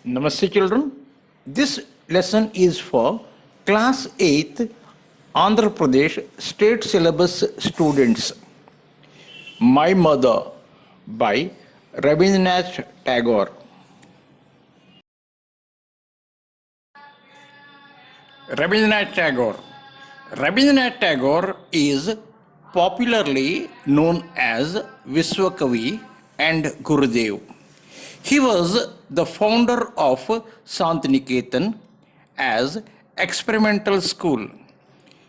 Namaste children. This lesson is for class 8th Andhra Pradesh state syllabus students. My Mother by Rabindranath Tagore. Rabindranath Tagore. Rabindranath Tagore is popularly known as Vishwakavi and Gurudev. He was the founder of Santiniketan as experimental school.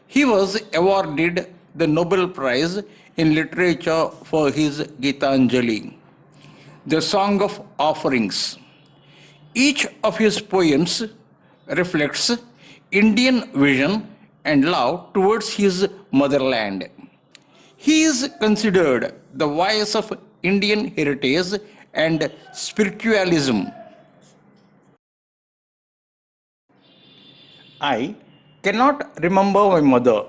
He was awarded the Nobel Prize in Literature for his Gitanjali, the Song of Offerings. Each of his poems reflects Indian vision and love towards his motherland. He is considered the voice of Indian heritage and spiritualism. I cannot remember my mother.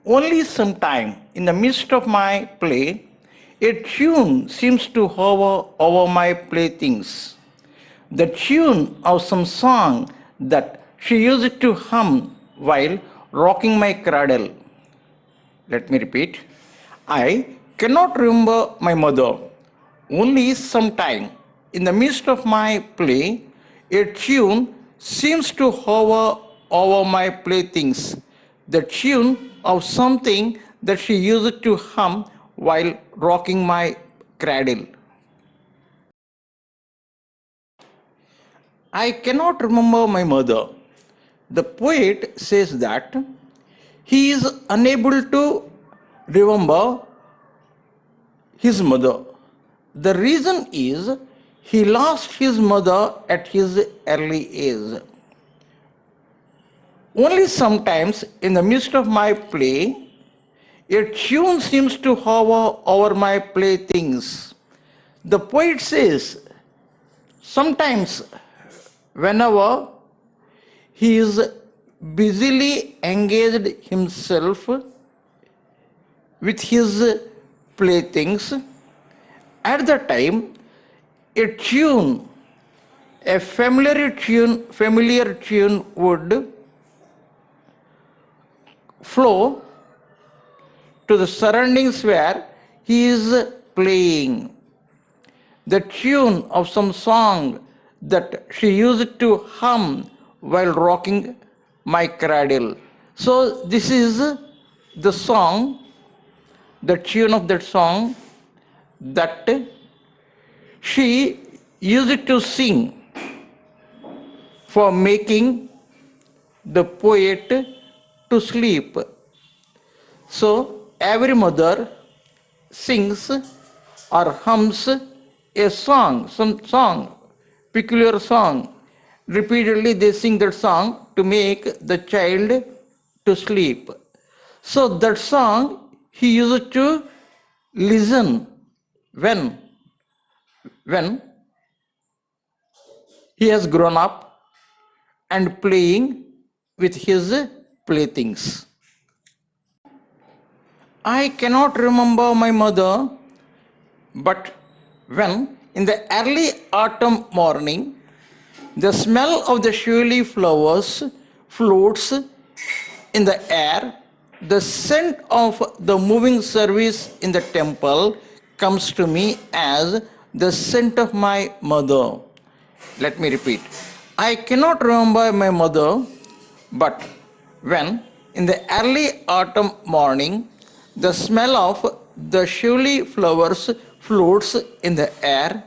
Only sometime in the midst of my play, a tune seems to hover over my playthings. The tune of some song that she used to hum while rocking my cradle. Let me repeat. I cannot remember my mother. Only sometime in the midst of my play, a tune seems to hover over my playthings. The tune of something that she used to hum while rocking my cradle. I cannot remember my mother. The poet says that he is unable to remember his mother. The reason is he lost his mother at his early age. Only sometimes in the midst of my play, a tune seems to hover over my playthings. The poet says, sometimes whenever he is busily engaged himself with his playthings, at the time a tune, a familiar tune would flow to the surroundings where he is playing. The tune of some song that she used to hum while rocking my cradle. So this is the song, the tune of that song that she used to sing for making the poet to sleep. So every mother sings or hums a song, some song, peculiar song. Repeatedly they sing that song to make the child to sleep. So that song he used to listen when he has grown up and playing with his playthings. I cannot remember my mother, but when in the early autumn morning, the smell of the shiul flowers floats in the air, the scent of the moving service in the temple comes to me as the scent of my mother. Let me repeat. I cannot remember my mother, but when in the early autumn morning, the smell of the shiul flowers floats in the air,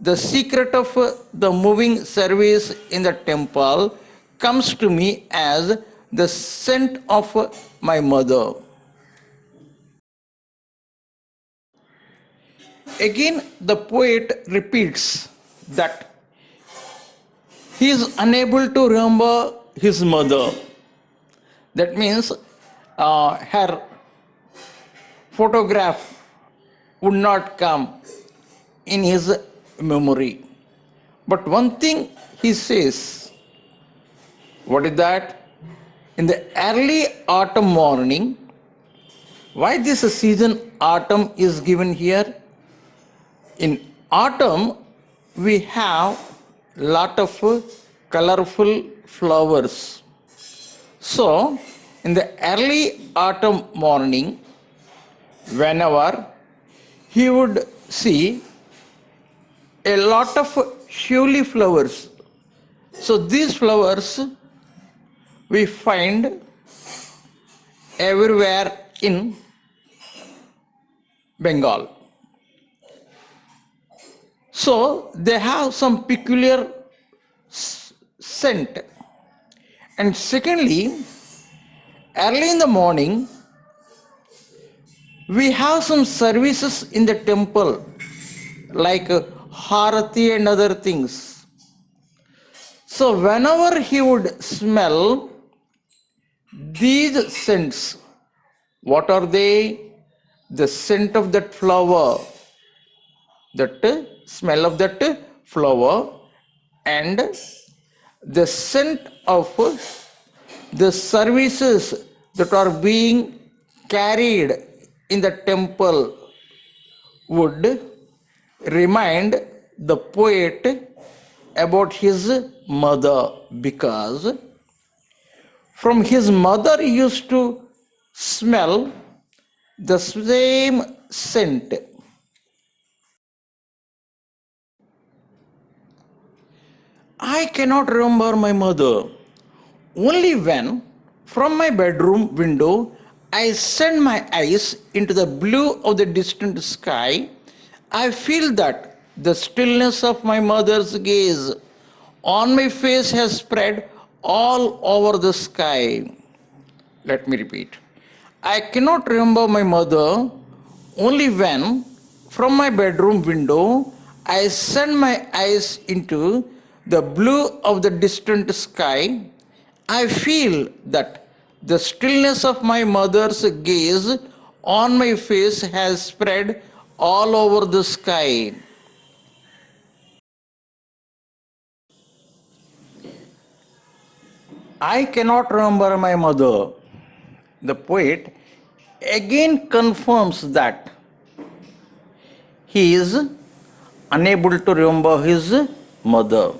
the secret of the moving service in the temple comes to me as the scent of my mother. Again, the poet repeats that he is unable to remember his mother. That means her photograph would not come in his memory. But one thing he says, what is that? In the early autumn morning, why this season autumn is given here? In autumn, we have lot of colorful flowers. So, in the early autumn morning, whenever he would see a lot of shiul flowers. So, these flowers we find everywhere in Bengal. So, they have some peculiar scent. And secondly, early in the morning, we have some services in the temple like harati and other things. So whenever he would smell these scents, what are they? The scent of that flower, that smell of that flower, and the scent of the services that are being carried in the temple would remind the poet about his mother, because from his mother he used to smell the same scent. I cannot remember my mother. Only when, from my bedroom window, I send my eyes into the blue of the distant sky, I feel that the stillness of my mother's gaze on my face has spread all over the sky. Let me repeat. I cannot remember my mother only when, from my bedroom window, I send my eyes into the blue of the distant sky. I feel that the stillness of my mother's gaze on my face has spread all over the sky. I cannot remember my mother. The poet again confirms that he is unable to remember his mother.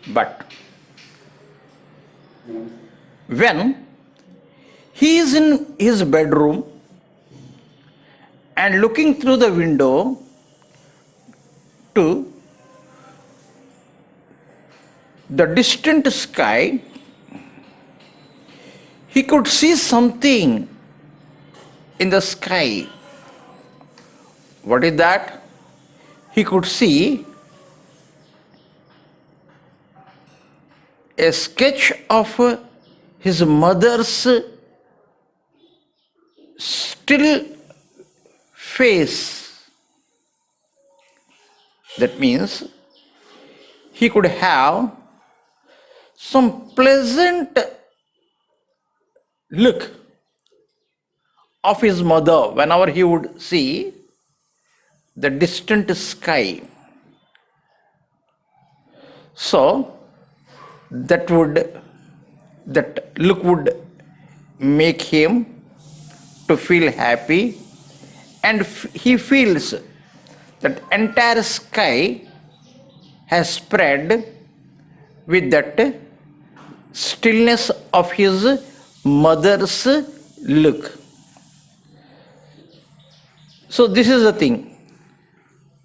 But when he is in his bedroom and looking through the window to the distant sky, he could see something in the sky. What is that? He could see a sketch of his mother's still face. That means he could have some pleasant look of his mother whenever he would see the distant sky. So that look would make him to feel happy, and he feels that entire sky has spread with that stillness of his mother's look. So this is the thing.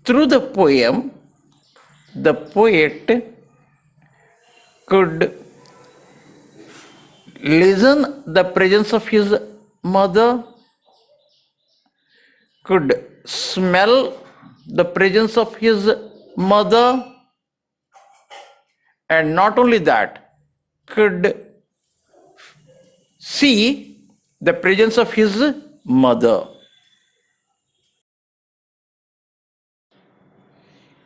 Through the poem, the poet could listen the presence of his mother, could smell the presence of his mother, and not only that, could see the presence of his mother.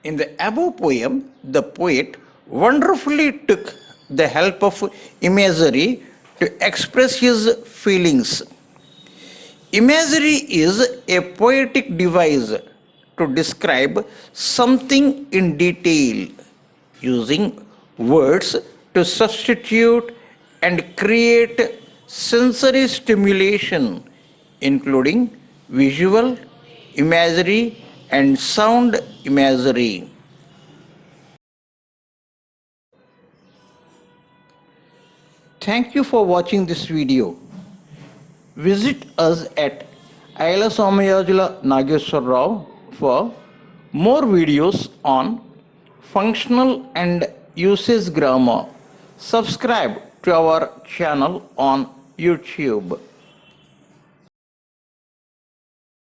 In the above poem, the poet wonderfully took the help of imagery to express his feelings. Imagery is a poetic device to describe something in detail, using words to substitute and create sensory stimulation, including visual imagery and sound imagery. Thank you for watching this video. Visit us at Aila Somayajula Nageswar Rao for more videos on functional and usage grammar. Subscribe to our channel on YouTube.